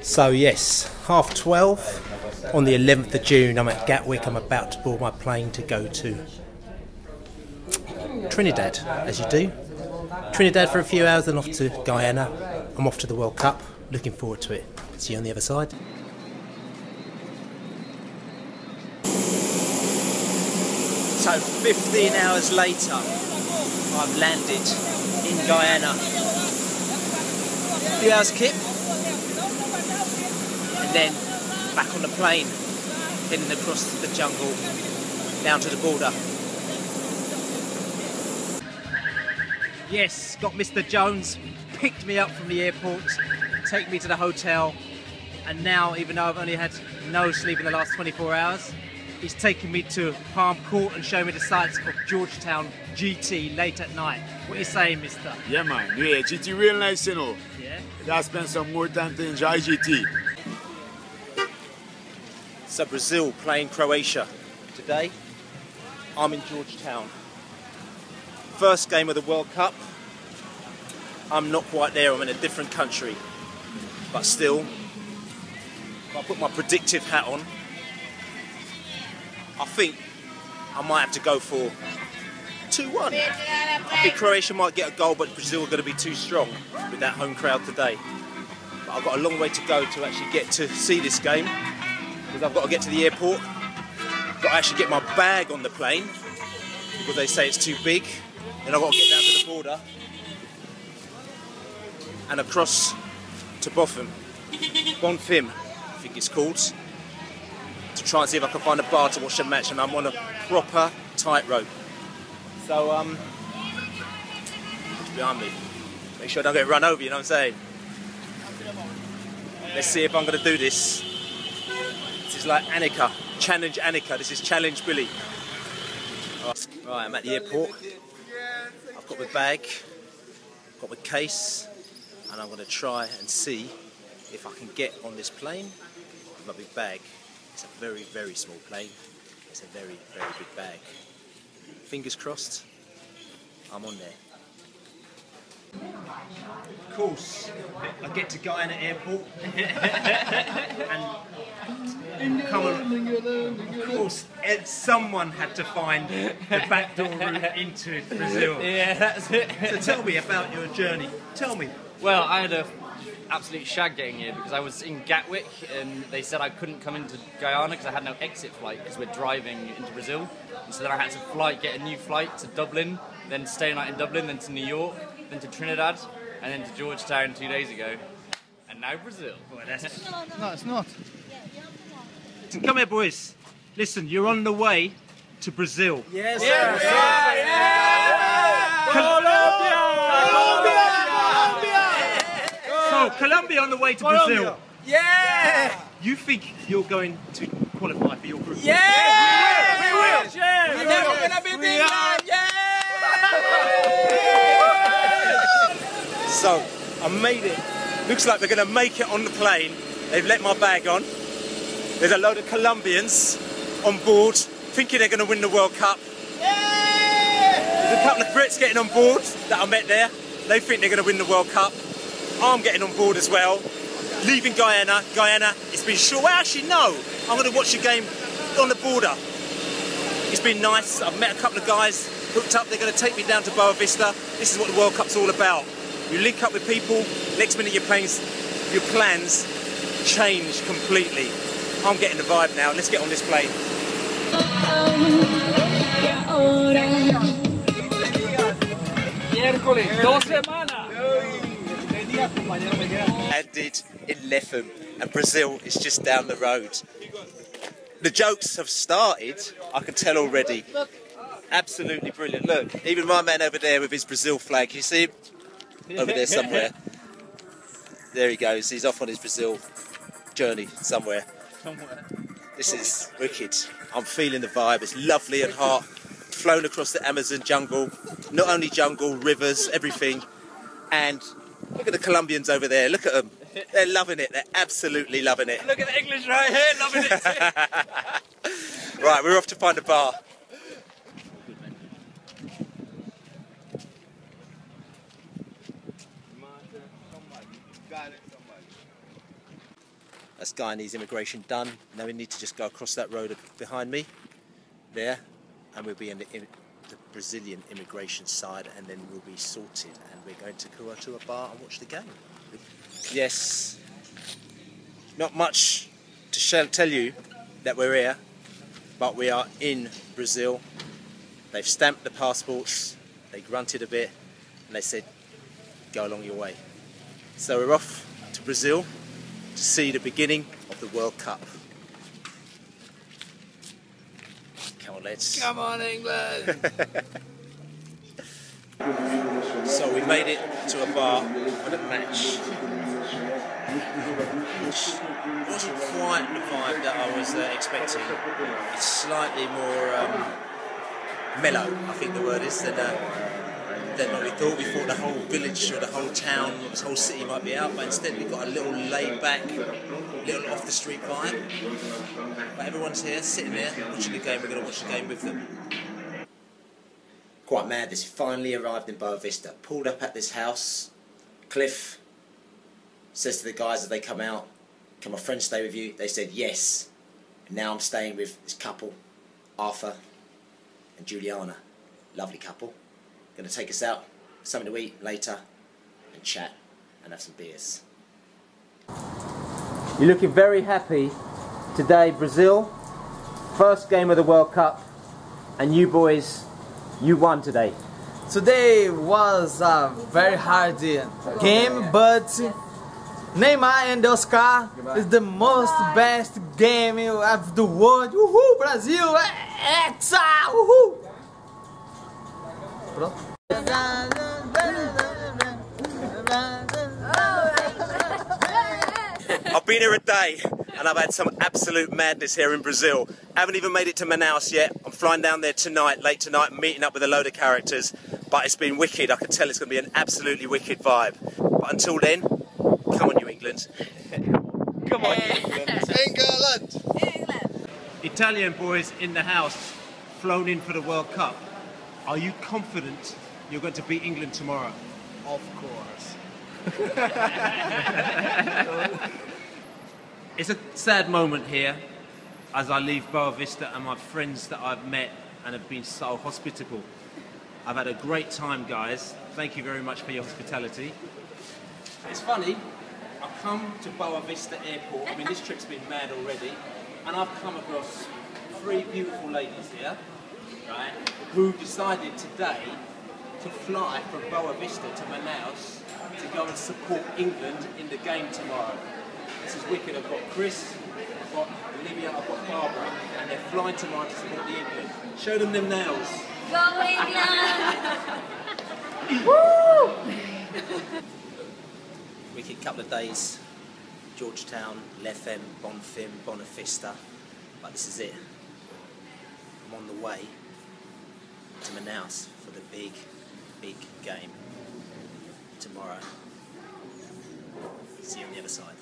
So yes, 12:30 on the 11th of June, I'm at Gatwick. I'm about to board my plane to go to Trinidad, as you do. Trinidad for a few hours, then off to Guyana. I'm off to the World Cup. Looking forward to it. See you on the other side. So 15 hours later, I've landed in Guyana. A few hours kip, and then back on the plane, heading across the jungle down to the border. Yes, got Mr. Jones, picked me up from the airport, take me to the hotel, and now, even though I've only had no sleep in the last 24 hours, he's taking me to Palm Court and showing me the sights of Georgetown GT late at night. What are you saying, mister? Yeah, man. Yeah, GT real nice, you know. Yeah? You gotta spend some more time to enjoy GT. So Brazil playing Croatia. Today, I'm in Georgetown. First game of the World Cup. I'm not quite there, I'm in a different country. But still, I'll put my predictive hat on. I think I might have to go for 2-1. I think Croatia might get a goal, but Brazil are going to be too strong with that home crowd today. But I've got a long way to go to actually get to see this game, because I've got to get to the airport. I've got to actually get my bag on the plane, because they say it's too big. Then I've got to get down to the border and across to Bonfim, I think it's called, to try and see if I can find a bar to watch the match, and I'm on a proper tightrope. So, behind me. Make sure I don't get run over, you know what I'm saying? Let's see if I'm going to do this. This is like Annika, challenge Annika, this is challenge Billy. Right, I'm at the airport. I've got my bag, got my case, and I'm going to try and see if I can get on this plane with my big bag. It's a very, very small plane. It's a very, very big bag. Fingers crossed, I'm on there. Of course, I get to Guyana Airport and come on. Of course, someone had to find the backdoor route into Brazil. Yeah, that's it. So tell me about your journey. Tell me. Well, I had a absolute shag getting here because I was in Gatwick and they said I couldn't come into Guyana because I had no exit flight because we're driving into Brazil. And so then I had to get a new flight to Dublin, then stay a night in Dublin, then to New York, then to Trinidad, and then to Georgetown 2 days ago. And now Brazil. Boy, that's... No, it's not. Come here, boys. Listen, you're on the way to Brazil. Yes, Yeah, sir. yeah, So, Colombia on the way to Brazil. Yeah! You think you're going to qualify for your group? Yeah! We will. Yeah. And then we're gonna be big man! Yeah! So, I made it. Looks like we're going to make it on the plane. They've let my bag on. There's a load of Colombians on board, thinking they're going to win the World Cup. There's a couple of Brits getting on board that I met there. They think they're going to win the World Cup. I'm getting on board as well. Leaving Guyana. It's been short. Well, actually, no. I'm going to watch the game on the border. It's been nice. I've met a couple of guys, hooked up. They're going to take me down to Boa Vista. This is what the World Cup's all about. You link up with people, next minute your plans change completely. I'm getting the vibe now. Let's get on this plane. Landed in Lefum, and Brazil is just down the road. The jokes have started, I can tell already. Absolutely brilliant. Look, even my man over there with his Brazil flag, you see him? Over there somewhere. There he goes, he's off on his Brazil journey somewhere. This is wicked. I'm feeling the vibe, it's lovely and hot. Flown across the Amazon jungle. Not only jungle, rivers, everything. And look at the Colombians over there, look at them. They're loving it, they're absolutely loving it. Look at the English right here, loving it too. Right, we're off to find a bar. That's Guyanese immigration done. Now we need to just go across that road behind me, there, and we'll be in the Brazilian immigration side, and then we'll be sorted, and we're going to go to a bar and watch the game. Yes, not much to tell you that we're here, but we are in Brazil. They've stamped the passports, they grunted a bit, and they said, go along your way. So we're off to Brazil to see the beginning of the World Cup. Come on, lads. Come on, England! So we made it to a bar for the match. Which wasn't quite the vibe that I was expecting. It's slightly more mellow, I think the word is, than what we thought. We thought the whole village or the whole town, this whole city might be out, but instead we got a little laid back, little off the street vibe. But everyone's here, sitting there, watching the game. We're going to watch the game with them. Quite mad, this finally arrived in Boa Vista. Pulled up at this house. Cliff says to the guys as they come out, can my friend stay with you? They said yes. And now I'm staying with this couple, Arthur and Juliana. Lovely couple. Going to take us out, something to eat later, and chat, and have some beers. You're looking very happy today, Brazil. First game of the World Cup, and you boys, you won today. Today was a very hard game, but Neymar and Oscar is the most best game of the world. Woohoo, Brazil! Hexa! Woohoo! I've been here a day and I've had some absolute madness here in Brazil. Haven't even made it to Manaus yet. I'm flying down there tonight, late tonight, meeting up with a load of characters. But it's been wicked. I can tell it's going to be an absolutely wicked vibe. But until then, come on you England. Come on you England. England! Italian boys in the house, flown in for the World Cup. Are you confident you're going to beat England tomorrow? Of course. It's a sad moment here as I leave Boa Vista and my friends that I've met and have been so hospitable. I've had a great time, guys. Thank you very much for your hospitality. It's funny, I've come to Boa Vista Airport. I mean, this trip's been mad already, and I've come across 3 beautiful ladies here, right, who decided today to fly from Boa Vista to Manaus to go and support England in the game tomorrow. This is wicked. I've got Chris, I've got Olivia, I've got Barbara, and they're flying tomorrow to support the England. Show them nails. Go England! Woo! Wicked couple of days. Georgetown, Lefem, Bonfim, Bonavista. But this is it. I'm on the way to Manaus for the big game tomorrow. See you on the other side.